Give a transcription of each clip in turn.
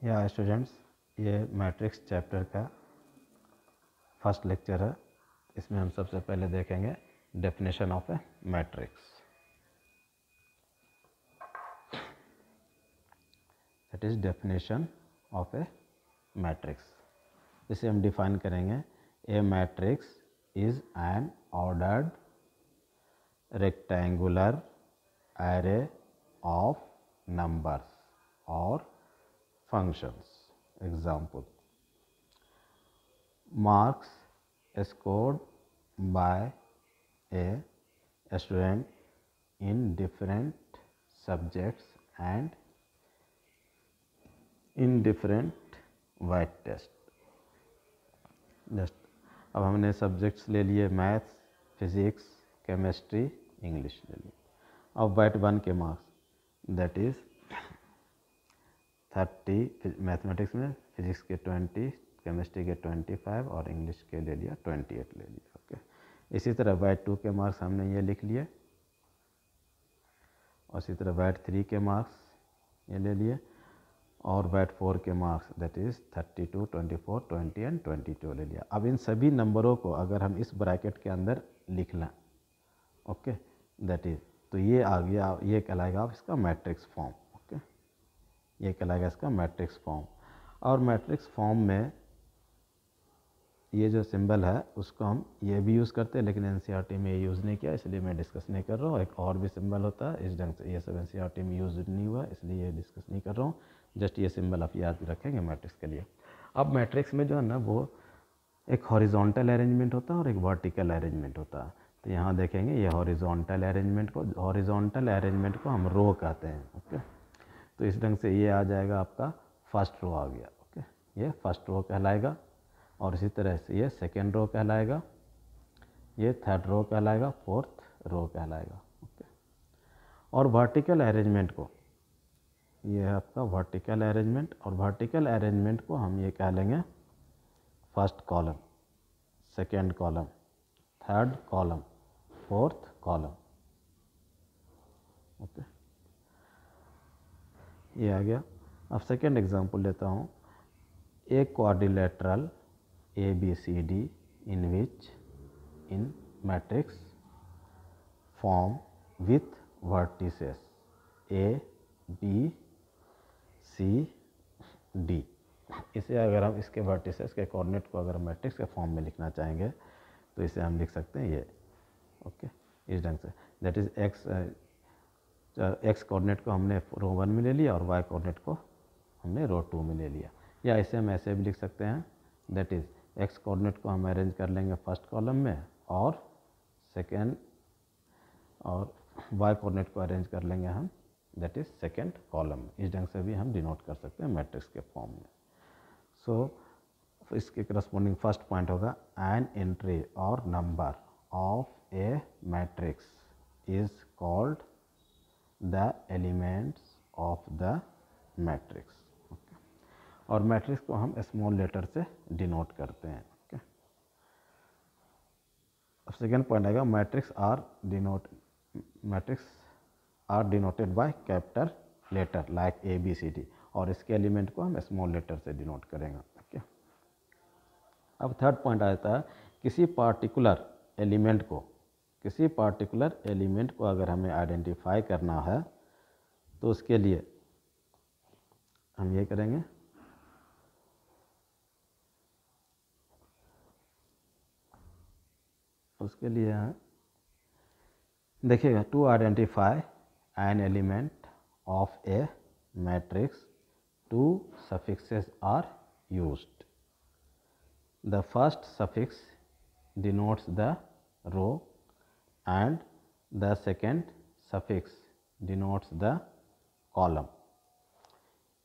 या स्टूडेंट्स, ये matrix chapter का फर्स्ट लेक्चर है। इसमें हम सबसे पहले देखेंगे definition of a matrix. That is definition of a matrix. इसे हम डिफाइन करेंगे, a matrix is an ordered rectangular array of numbers or functions. Example: marks scored by a student in different subjects and in different weight test. अब हमने subjects ले लिए maths, physics, chemistry, English ले लिए। अब weight 1 के marks that is 30 mathematics में, physics के 20, केमिस्ट्री के 25 और इंग्लिश के ले लिया 28 ले लिया। ओके, इसी तरह weight 2 के मार्क्स हमने ये लिख लिए और इसी तरह weight 3 के मार्क्स ये ले लिए और weight 4 के मार्क्स दैट इज 32, 24, 20 एंड 22 ले लिया। अब इन सभी नंबरों को अगर हम इस ब्रैकेट के अंदर लिख लें, ओके, दैट इज, तो ये आ गया, ये कहलाएगा इसका मैट्रिक्स फॉर्म। ओके, ये कहलाएगा इसका मैट्रिक्स फॉर्म। और मैट्रिक्स फॉर्म में ये जो सिंबल है उसको हम ये भी यूज़ करते हैं, लेकिन एनसीईआरटी में ये यूज़ नहीं किया, इसलिए मैं डिस्कस नहीं कर रहा हूँ। एक और भी सिंबल होता है इस ढंग से, ये सब एनसीईआरटी में यूज़ नहीं हुआ, इसलिए ये डिस्कस नहीं कर रहा हूँ। जस्ट ये सिंबल आप याद रखेंगे मैट्रिक्स के लिए। अब मैट्रिक्स में जो है ना, वो एक हॉरिजॉन्टल अरेंजमेंट होता है और एक वर्टिकल अरेंजमेंट होता है। तो यहाँ देखेंगे ये हॉरिजॉन्टल अरेंजमेंट को हम रो कहते हैं। ओके, तो इस ढंग से ये आ जाएगा, आपका फर्स्ट रो आ गया। ओके, ये फर्स्ट रो कहलाएगा और इसी तरह से ये सेकेंड रो कहलाएगा, ये थर्ड रो कहलाएगा, फोर्थ रो कहलाएगा। ओके, और वर्टिकल अरेंजमेंट को, ये है आपका वर्टिकल अरेंजमेंट, और वर्टिकल अरेंजमेंट को हम ये कह लेंगे first column, second column, third column, fourth column. Okay, ये आ गया। अब सेकेंड एग्जांपल लेता हूँ, a quadrilateral ABCD in which in matrix form with vertices A, B, C, D। इसे अगर हम इसके वर्टिसेस के कोऑर्डिनेट को अगर मैट्रिक्स के फॉर्म में लिखना चाहेंगे तो इसे हम लिख सकते हैं ये। ओके, इस ढंग से, दैट इज एक्स कोऑर्डिनेट को हमने रो 1 में ले लिया और वाई कोऑर्डिनेट को हमने रो 2 में ले लिया। या इसे हम ऐसे भी लिख सकते हैं, दैट इज एक्स कोऑर्डिनेट को हम अरेंज कर लेंगे फर्स्ट कॉलम में और सेकेंड, और वाई कोऑर्डिनेट को अरेंज कर लेंगे हम दैट इज सेकेंड कॉलम में। इस ढंग से भी हम डिनोट कर सकते हैं मैट्रिक्स के फॉर्म में। सो इसके करस्पॉन्डिंग फर्स्ट पॉइंट होगा, एन एंट्री और number of a matrix is called the elements of the matrix. और मैट्रिक्स को हम स्मॉल लेटर से डिनोट करते हैं। ओके, अब सेकेंड पॉइंट आएगा, matrix are denoted by capital letter like ABCD, और इसके एलिमेंट को हम स्मॉल लेटर से डिनोट करेंगे। ओके, अब थर्ड पॉइंट आता है, किसी पार्टिकुलर एलिमेंट को अगर हमें आइडेंटिफाई करना है तो उसके लिए हम ये करेंगे, उसके लिए देखिएगा, to identify an element of a matrix two suffixes are used. The first suffix denotes the row and the second suffix denotes the column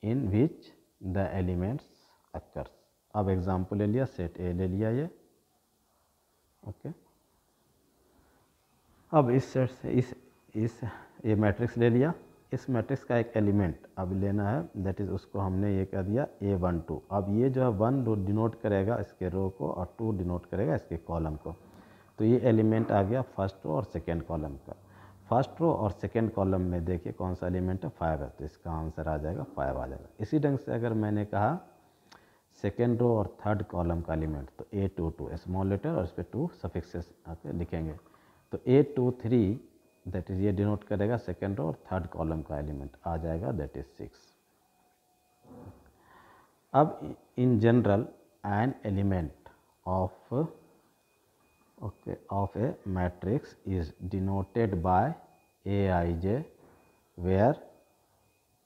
in which the elements occurs. अब एग्जाम्पल ले लिया, सेट ए ले लिया ये। Okay, अब इस set से ये मैट्रिक्स ले लिया, इस मैट्रिक्स का एक एलिमेंट अब लेना है, दैट इज़ उसको हमने ये कह दिया A12। अब ये जो है 1 डिनोट करेगा इसके रो को और 2 डिनोट करेगा इसके कॉलम को। तो ये एलिमेंट आ गया फर्स्ट रो और सेकेंड कॉलम का। फर्स्ट रो और सेकेंड कॉलम में देखिए कौन सा एलिमेंट है, 5 है, तो इसका आंसर आ जाएगा 5 आ जाएगा। इसी ढंग से अगर मैंने कहा सेकेंड रो और थर्ड कॉलम का एलिमेंट, तो A22 स्मॉल लेटर और इस पर 2 सफिक्सेस लिखेंगे, तो A23 दैट इज ये डिनोट करेगा सेकेंड रो और थर्ड कॉलम का एलिमेंट आ जाएगा, दैट इज 6। अब in general an element of a matrix is denoted by Aij, where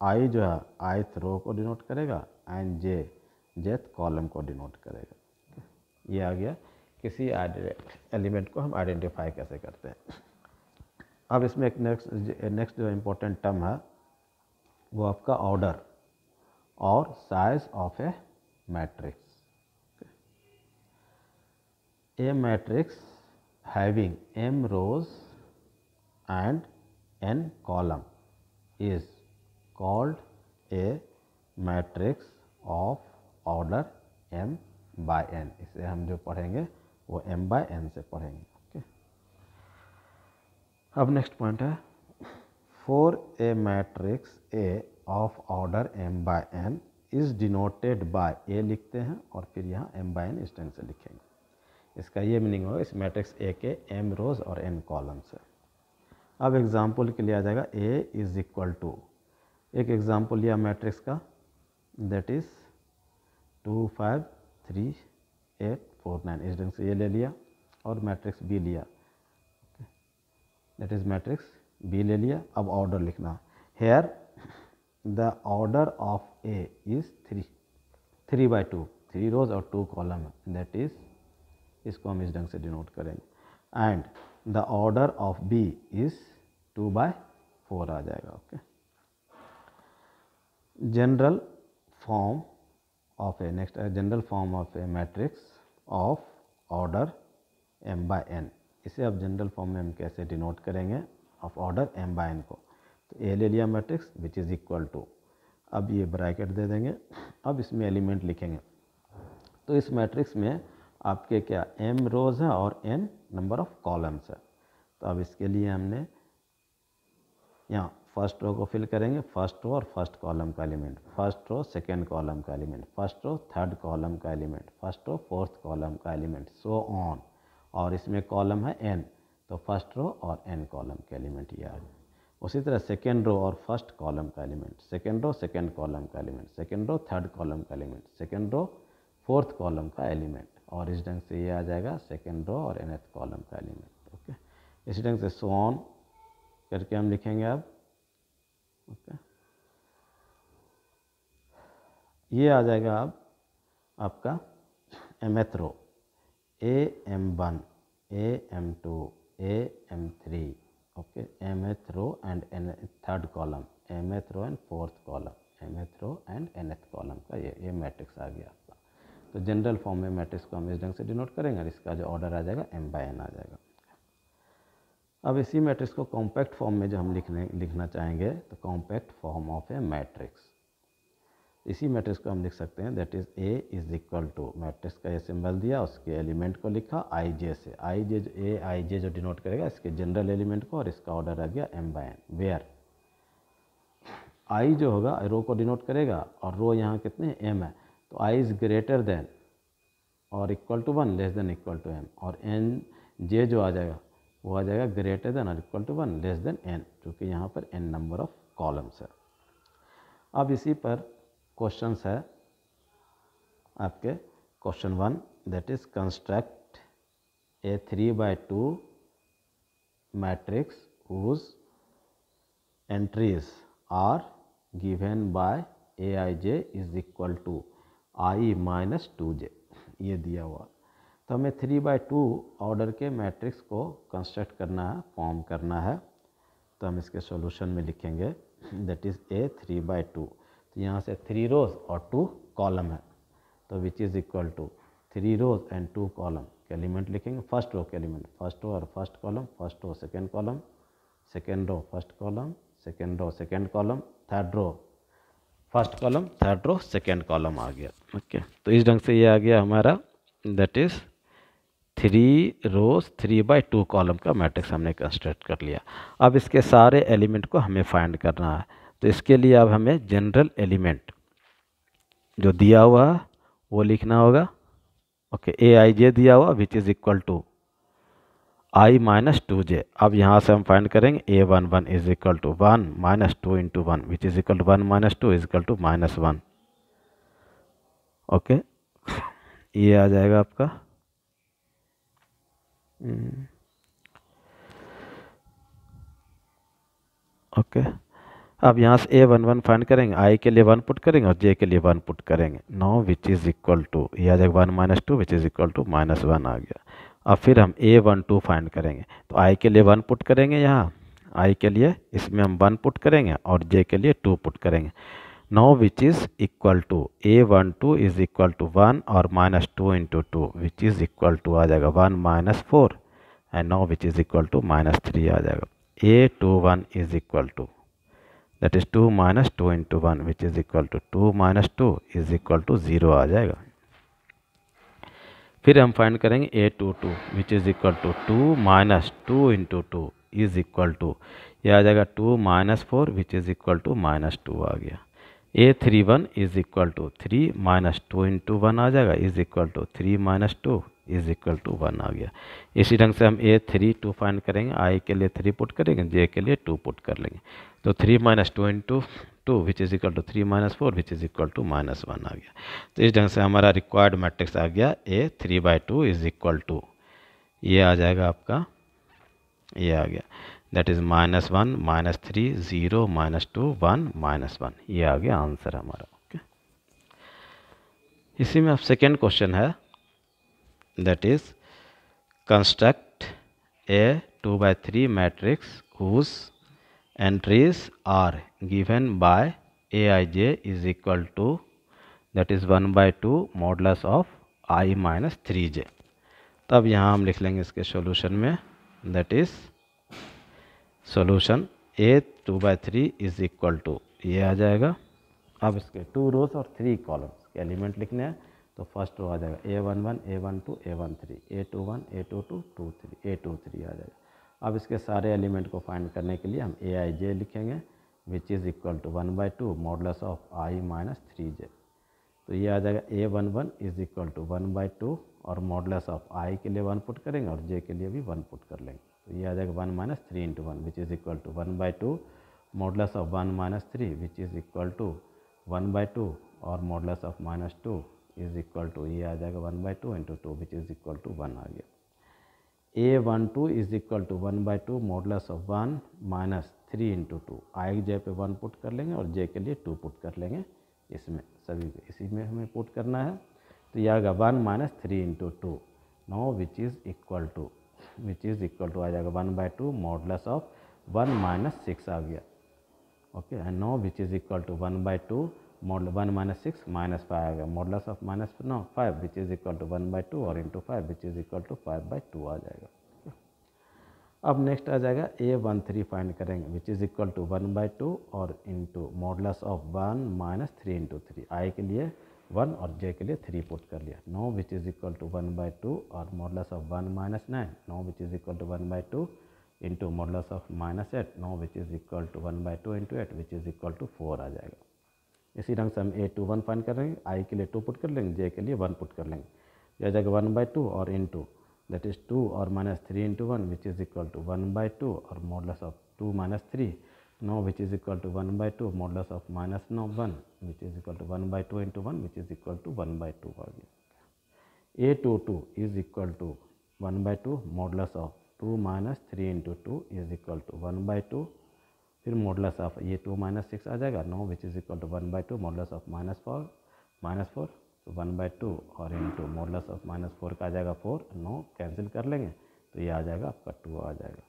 I जो है ith रो को डिनोट करेगा एंड जे jth कॉलम को डिनोट करेगा। ये आ गया किसी एलिमेंट को हम आइडेंटिफाई कैसे करते हैं। अब इसमें एक नेक्स्ट जो इम्पोर्टेंट टर्म है वो आपका ऑर्डर और size of a matrix. A matrix having m rows and n column is called a matrix of order m by n। इसे हम जो पढ़ेंगे वो m by n से पढ़ेंगे। ओके, अब नेक्स्ट पॉइंट है, for a matrix A of order m by n is denoted bye, A लिखते हैं और फिर यहाँ m by n इस ढंग से लिखेंगे। इसका ये मीनिंग होगा इस मैट्रिक्स A के m रोज और n कॉलम्स है। अब एग्जाम्पल के लिए आ जाएगा A इज इक्वल टू, एक एग्जाम्पल लिया मैट्रिक्स का, दैट इज 2 5 3 8 4 9, इस ढंग से ये ले लिया, और मैट्रिक्स B लिया, दैट इज मैट्रिक्स B ले लिया। अब ऑर्डर लिखना, here the order of A is 3 by 2, 3 rows और 2 कॉलम है, दैट इज, इसको हम इस ढंग से डिनोट करेंगे, and the order of B is 2 by 4 आ जाएगा। Okay, general form of A, next general form of a matrix of order m by n। इसे अब जनरल फॉर्म में हम कैसे डिनोट करेंगे of order m by n को, तो A ले लिया matrix which is equal to, अब ये ब्रैकेट दे देंगे, अब इसमें एलिमेंट लिखेंगे, तो इस मैट्रिक्स में आपके क्या m रोज है और n नंबर ऑफ कॉलम्स है। तो अब इसके लिए हमने यहाँ फर्स्ट रो को फिल करेंगे, फर्स्ट रो और फर्स्ट कॉलम का element, first row second column का element, first row third column का element, first row fourth column का एलिमेंट, सो ऑन, और इसमें कॉलम है n, तो फर्स्ट रो और n कॉलम के एलिमेंट ये आ गए। उसी तरह सेकेंड रो और फर्स्ट कॉलम का element, second row second column का element, second row third column का element, second row fourth column का एलिमेंट, और इस ढंग से ये आ जाएगा सेकेंड रो और nth कॉलम का एलिमेंट। ओके, इसी ढंग से सो ऑन करके हम लिखेंगे अब। ओके, ये आ जाएगा अब आपका mth row, am1 am2 am3, okay, mth row and third column, mth row and fourth column, mth row and nth column का ये मैट्रिक्स आ गया आपका। तो जनरल फॉर्म में मैट्रिक्स को हम इस ढंग से डिनोट करेंगे और इसका जो ऑर्डर आ जाएगा m by n आ जाएगा। अब इसी मैट्रिक्स को कॉम्पैक्ट फॉर्म में जो हम लिखना चाहेंगे, तो compact form of a matrix, इसी मैट्रिक्स को हम लिख सकते हैं, that is A is equal to, matrix का ये सिंबल दिया, उसके एलिमेंट को लिखा Ij से, Ij जो डिनोट करेगा इसके जनरल एलिमेंट को, और इसका ऑर्डर आ गया m by n, where I जो होगा रो को डिनोट करेगा, और रो यहाँ कितने m है, तो I इज ग्रेटर देन और equal to 1 less than equal to m, और n j जो आ जाएगा वो आ जाएगा ग्रेटर देन और equal to 1 less than n, क्योंकि यहाँ पर n नंबर ऑफ कॉलम्स है। अब इसी पर क्वेश्चंस है आपके, question 1, that is construct a 3 by 2 matrix whose entries are given by Aij is equal to I minus 2j, ये दिया हुआ। तो हमें 3 by 2 ऑर्डर के मैट्रिक्स को कंस्ट्रक्ट करना है, फॉर्म करना है, तो हम इसके सॉल्यूशन में लिखेंगे, दैट इज़ A 3 by 2, तो यहाँ से 3 रोज और 2 कॉलम है, तो which is equal to 3 rows and 2 column के एलिमेंट लिखेंगे, फर्स्ट रो के एलिमेंट, फर्स्ट रो और first column, first row second column, second row first column, second row second column, third row first column, third row second column आ गया। Okay, तो इस ढंग से ये आ गया हमारा, दैट इज़ 3 rows 3/2 कॉलम का मैट्रिक्स हमने कंस्ट्रक्ट कर लिया। अब इसके सारे एलिमेंट को हमें फाइंड करना है। तो इसके लिए अब हमें जनरल एलिमेंट जो दिया हुआ है वो लिखना होगा। ओके, Aij दिया हुआ विच इज़ इक्वल टू i-2j। अब यहाँ से हम फाइंड करेंगे A11 is equal to 1 minus 2 into 1 which is equal to 1 minus 2 is equal to -1। Okay, ये आ जाएगा आपका। ओके, अब यहाँ से A11 फाइंड करेंगे, i के लिए 1 पुट करेंगे और j के लिए 1 पुट करेंगे। No which is equal to, ये आ जाएगा 1 minus 2 which is equal to -1 आ गया। अब फिर हम A12 फाइंड करेंगे, तो i के लिए 1 पुट करेंगे, यहाँ i के लिए इसमें हम 1 पुट करेंगे और j के लिए 2 पुट करेंगे। No which is equal to A12 is equal to 1 और -2 into 2 which is equal to आ जाएगा 1 minus 4 and no which is equal to -3 आ जाएगा। A21 is equal to that is 2 minus 2 into 1 which is equal to 2 minus 2 is equal to 0 आ जाएगा। फिर हम find करेंगे A22 which is equal to 2 minus 2 into 2 is equal to, ये आ जाएगा 2 minus 4 which is equal to -2 आ गया। A31 is equal to 3 minus 2 into 1 आ जाएगा is equal to 3 minus 2 is equal to 1 आ गया। इसी ढंग से हम A32 फाइंड करेंगे, i के लिए 3 पुट करेंगे, j के लिए 2 पुट कर लेंगे। तो 3 minus 2 into 2 which is equal to 3 minus 4 which is equal to -1 आ गया। तो इस ढंग से हमारा रिक्वायर्ड मैट्रिक्स आ गया A3/2 इज इक्वल टू, ये आ जाएगा आपका, ये आ गया दैट इज -1 -3 0 -2 1 -1, ये आ गया आंसर हमारा। ओके, इसी में अब सेकेंड क्वेश्चन है, that is construct a 2/3 matrix whose entries are given by Aij is equal to that is 1/2 modulus of I minus 3j। तब यहाँ हम लिख लेंगे इसके सॉल्यूशन में, that is solution A 2/3 is equal to, ये आ जाएगा। अब इसके 2 रोज और 3 कॉलम्स के एलिमेंट लिखने हैं। तो फर्स्ट रो आ जाएगा A11 A12 A13 A21 A22 23 A23 आ जाएगा। अब इसके सारे एलिमेंट को फाइंड करने के लिए हम Aij लिखेंगे which is equal to 1/2 modulus of I minus 3j। तो ये आ जाएगा A11 इज इक्वल टू 1/2 और मॉडुलस ऑफ I के लिए 1 पुट करेंगे और j के लिए भी 1 पुट कर लेंगे। तो ये आ जाएगा 1 minus 3 into 1 which is equal to 1/2 modulus of 1 minus 3 which is equal to 1/2 और modulus of -2 is equal to, ये आ जाएगा 1/2 into 2 which is equal to 1 आ गया। A12 is equal to 1/2 modulus of 1 minus 3 into 2, I J पे 1 put कर लेंगे और जे के लिए 2 पुट कर लेंगे। इसमें सभी इसी में हमें पुट करना है। तो यह आएगा 1 minus 3 into 2 no which is equal to आ जाएगा 1/2 मॉडुलस ऑफ 1 माइनस 6 आ गया। Okay, and no which is equal to 1/2 model 1 minus 6 minus 5 आ गया, modulus of -5 which is equal to 1/2 और into 5 which is equal to 5/2 आ जाएगा। अब नेक्स्ट आ जाएगा A13 फाइंड करेंगे विच इज़ इक्वल टू 1/2 और into modulus of 1 minus 3 into 3, आई के लिए 1 और जे के लिए 3 पुट कर लिया। No which is equal to 1/2 और modulus of 1 minus 9, no which is equal to 1/2 into modulus of -8, no which is equal to 1/2 into 8 which is equal to 4 आ जाएगा। इसी ढंग से हम A21 फाइंड करेंगे, आई के लिए 2 पुट कर लेंगे, जे के लिए 1 पुट कर लेंगे। यह आ जाएगा 1/2 और इंटू दैट इज़ 2 और -3 into 1 which is equal to 1/2 और modulus of 2 minus 3, no which is equal to 1/2 modulus of -1 which is equal to 1/2 into 1 which is equal to 1/2 आ गया। A22 is equal to 1/2 modulus of 2 minus 3 into 2 is equal to 1/2, फिर modulus of ये 2 minus 6 आ जाएगा, no which is equal to 1/2 modulus of -4 तो 1/2 और into modulus of -4 का आ जाएगा 4, नो कैंसिल कर लेंगे तो ये आ जाएगा आपका 2 आ जाएगा।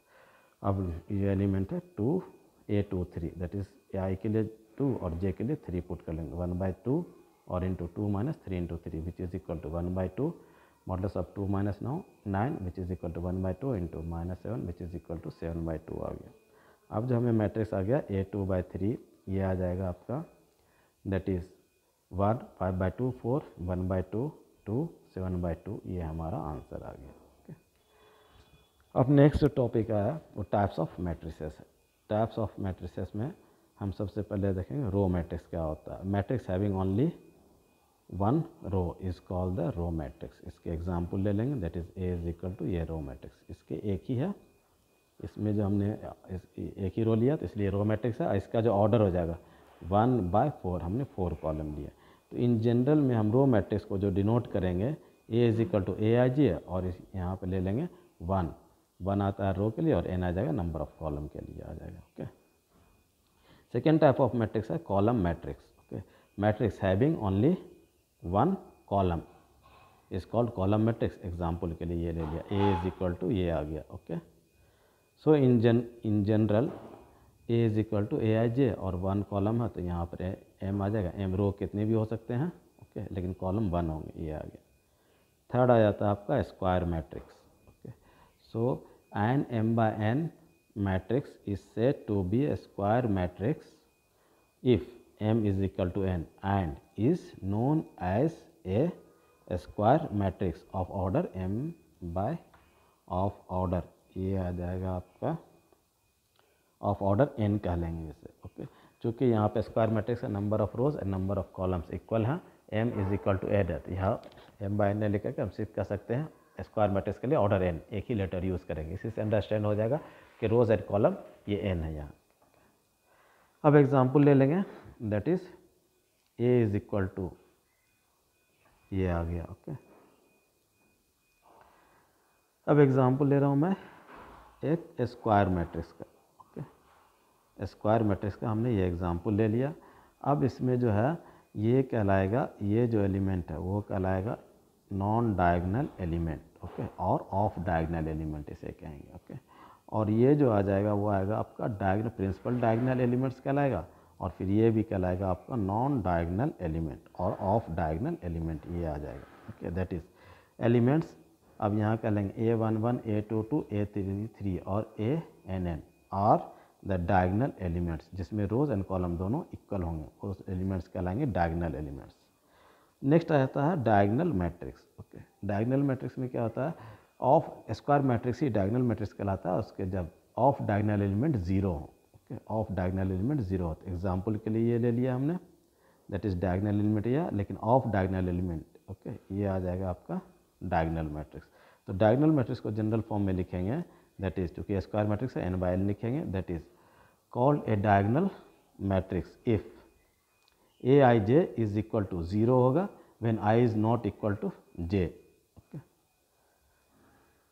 अब ये एलिमेंट है 2 A23 दैट इज़ आई के लिए 2 और जे के लिए 3 पुट कर लेंगे 1/2 और into 2 minus 3 into 3 which is equal to 1/2 modulus of 2 minus 9 which is equal to 1/2 into -7 which is equal to 7/2 आ गया। अब जो हमें मैट्रिक्स आ गया A2/3, ये आ जाएगा आपका दैट इज़ 1 5/2 4 1/2 2 7/2, ये हमारा आंसर आ गया। अब नेक्स्ट टॉपिक आया वो टाइप्स ऑफ मैट्रिसेस है। टाइप्स ऑफ मैट्रिसेस में हम सबसे पहले देखेंगे रो मैट्रिक्स क्या होता है। Matrix having only one row is called the row matrix. इसके एग्जांपल ले लेंगे, that is A is equal to ये रो मैट्रिक्स। इसके एक ही है, इसमें जो हमने एक ही रो लिया तो इसलिए रो मैट्रिक्स है। इसका जो ऑर्डर हो जाएगा 1/4, हमने 4 कॉलम लिया। तो इन जनरल में हम रो मैट्रिक्स को जो डिनोट करेंगे ए इज इक्वल टू ए आई जी है, और इस यहाँ पे ले लेंगे 1 आता है रो के लिए और n आ जाएगा नंबर ऑफ कॉलम के लिए आ जाएगा। Okay, second type of matrix है column matrix. Okay, matrix having only one column is called column matrix. Example के लिए ये ले लिया, ए इज इक्वल टू ये आ गया। Okay, so in general A is equal to A I J और 1 कॉलम है तो यहाँ पर एम आ जाएगा। एम रो कितने भी हो सकते हैं, ओके, लेकिन कॉलम 1 होंगे, ये आ गया। थर्ड आ जाता है आपका square matrix. Okay, so an m by n matrix is said to be a square matrix if m is equal to n and is known as a square matrix of order m by of order, ये आ जाएगा आपका of order n कह लेंगे इसे। Okay, चूँकि यहाँ पे स्क्वायर मैट्रिक्स है, number of rows and number of columns equal हैं, m is equal to n है, तो यहाँ m by n लेकर के हम सिर्फ कह सकते हैं स्क्वायर मैट्रिक्स के लिए ऑर्डर n, एक ही लेटर यूज़ करेंगे। इसी से अंडरस्टैंड हो जाएगा कि रोज एंड कॉलम ये n है यहाँ। अब एग्जांपल ले लेंगे, that is a is equal to ये आ गया। ओके, अब एग्जांपल ले रहा हूँ मैं एक स्क्वायर मैट्रिक्स का। ओके, स्क्वायर मैट्रिक्स का हमने ये एग्जांपल ले लिया। अब इसमें जो है ये कहलाएगा, ये जो एलिमेंट है वो कहलाएगा नॉन डायगोनल एलिमेंट। ओके, और ऑफ डायगोनल एलिमेंट इसे कहेंगे। ओके, और ये जो आ जाएगा वो आएगा आपका डायगोनल, प्रिंसिपल डायगोनल एलिमेंट्स कहलाएगा, और फिर ये भी कहलाएगा आपका नॉन डायगोनल एलिमेंट और ऑफ डायगोनल एलिमेंट, ये आ जाएगा। ओके, दैट इज एलिमेंट्स अब यहाँ कह लेंगे A11, A22, A33 और ANN are the diagonal elements, जिसमें रोज एंड कॉलम दोनों इक्वल होंगे, उस एलिमेंट्स कहलाएंगे डायगोनल एलिमेंट्स। नेक्स्ट आता है diagonal matrix. Okay, diagonal matrix में क्या होता है, ऑफ स्क्वायर मैट्रिक्स ही डायगोनल मैट्रिक्स कहलाता है उसके जब ऑफ डायगोनल एलिमेंट 0 हो। ओके, ऑफ डायगोनल एलिमेंट 0 हो। एग्जाम्पल के लिए ये ले लिया हमने, दैट इज डायगोनल एलिमेंट या, लेकिन ऑफ डायगोनल एलिमेंट। ओके, ये आ जाएगा आपका डायगोनल मैट्रिक्स। तो डायगोनल मैट्रिक्स को जनरल फॉर्म में लिखेंगे, दैट इज चूँकि स्क्वायर मैट्रिक्स है n by n लिखेंगे, that is called a diagonal matrix if a I J is equal to 0 होगा when i is not equal to j।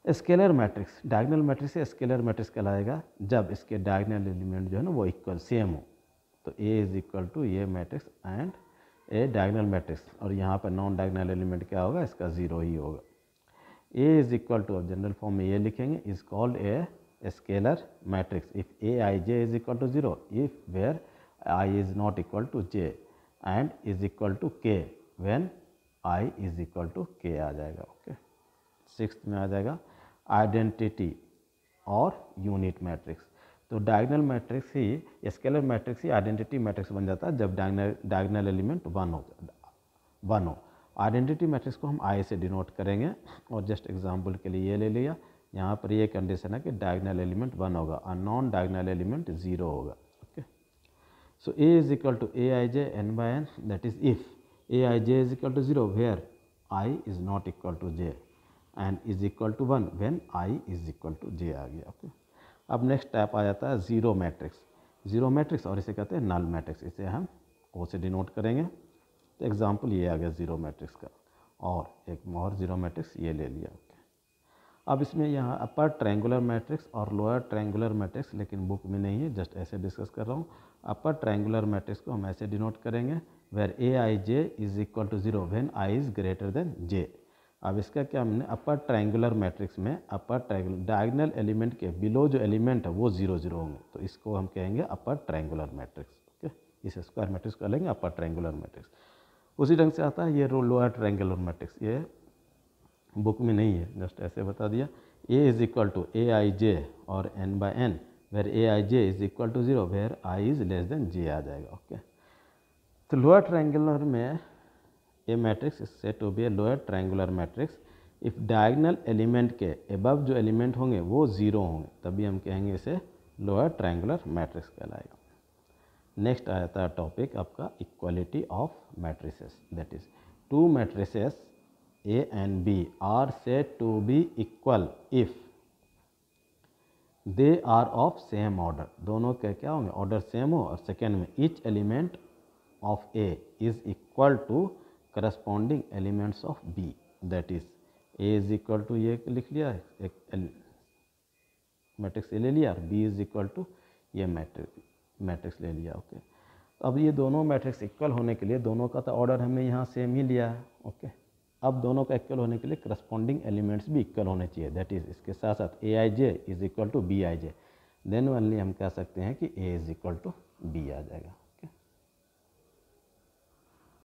Scalar matrix, diagonal matrix से scalar matrix कहलाएगा जब इसके diagonal element जो है ना वो इक्वल सेम हो। तो a इज इक्वल टू ये matrix and A diagonal matrix, और यहाँ पर नॉन डायगोनल एलिमेंट क्या होगा, इसका 0 ही होगा। a इज इक्वल टू, अब जनरल फॉर्म में ये लिखेंगे, is called a scalar matrix if a I J is equal to 0 if where i is not equal to j and is equal to k when i is equal to k आ जाएगा। Okay, sixth में आ जाएगा identity और unit matrix. तो diagonal matrix ही, scalar matrix ही identity matrix बन जाता है जब डायगोनल एलिमेंट 1 हो। आइडेंटिटी मैट्रिक्स को हम I से डिनोट करेंगे, और जस्ट एग्जांपल के लिए ये ले लिया, यहाँ पर ये कंडीशन है कि डायगोनल एलिमेंट 1 होगा और नॉन डायगोनल एलिमेंट 0 होगा। Okay, so A is equal to A I j n by n, that is if a I J is equal to 0 where I is not equal to j and is equal to 1 when I is equal to j आ गया। ओके, अब next type आ जाता है zero matrix. Zero matrix, और इसे कहते हैं नल मैट्रिक्स, इसे हम O से डिनोट करेंगे। तो एग्जाम्पल ये आ गया जीरो मैट्रिक्स का, और एक और जीरो मैट्रिक्स ये ले लिया। ओके, अब इसमें यहाँ अपर ट्रायंगुलर मैट्रिक्स और लोअर ट्रायंगुलर मैट्रिक्स, लेकिन बुक में नहीं है, जस्ट ऐसे डिस्कस कर रहा हूँ। अपर ट्रायंगुलर मैट्रिक्स को हम ऐसे डिनोट करेंगे, where A I J is equal to 0 when i is greater than j। अब इसका क्या, हमने अपर ट्रायंगुलर मैट्रिक्स में अपर ट्रायंगुलर डायगोनल एलिमेंट के बिलो जो एलिमेंट है वो 0 0 होंगे, तो इसको हम कहेंगे अपर ट्रायंगुलर मैट्रिक्स। ओके, इस स्क्वायर मैट्रिक्स को लेंगे अपर ट्रायंगुलर मैट्रिक्स। उसी ढंग से आता है ये लोअर ट्रायंगुलर मैट्रिक्स, ये बुक में नहीं है, जस्ट ऐसे बता दिया। a is equal to A I J और n by n where A I J is equal to 0 where i is less than j आ जाएगा। ओके, तो लोअर ट्रायंगुलर में a matrix is said to be a lower triangular matrix if diagonal element के above जो element होंगे वो zero होंगे तभी हम कहेंगे इसे लोअर ट्रायंगुलर मैट्रिक्स कहलाएगा। नेक्स्ट आता है टॉपिक आपका equality of matrices, that is two matrices A and B are said to be equal if they are of same order. दोनों के क्या होंगे, ऑर्डर सेम हो, और सेकेंड में each element of A is equal to corresponding elements of B, that is A is equal to ये लिख लिया है, एक मैट्रिक्स ए ले लिया, और बी इज इक्वल टू ये मैट्रिक्स ले लिया। ओके, अब ये दोनों मैट्रिक्स इक्वल होने के लिए दोनों का तो ऑर्डर हमने यहाँ सेम ही लिया है। ओके, अब दोनों का इक्वल होने के लिए करस्पॉन्डिंग एलिमेंट्स भी इक्वल होने चाहिए, दैट इज इसके साथ साथ A I J is equal to B I J, then only हम कह सकते हैं कि A is equal to B आ जाएगा।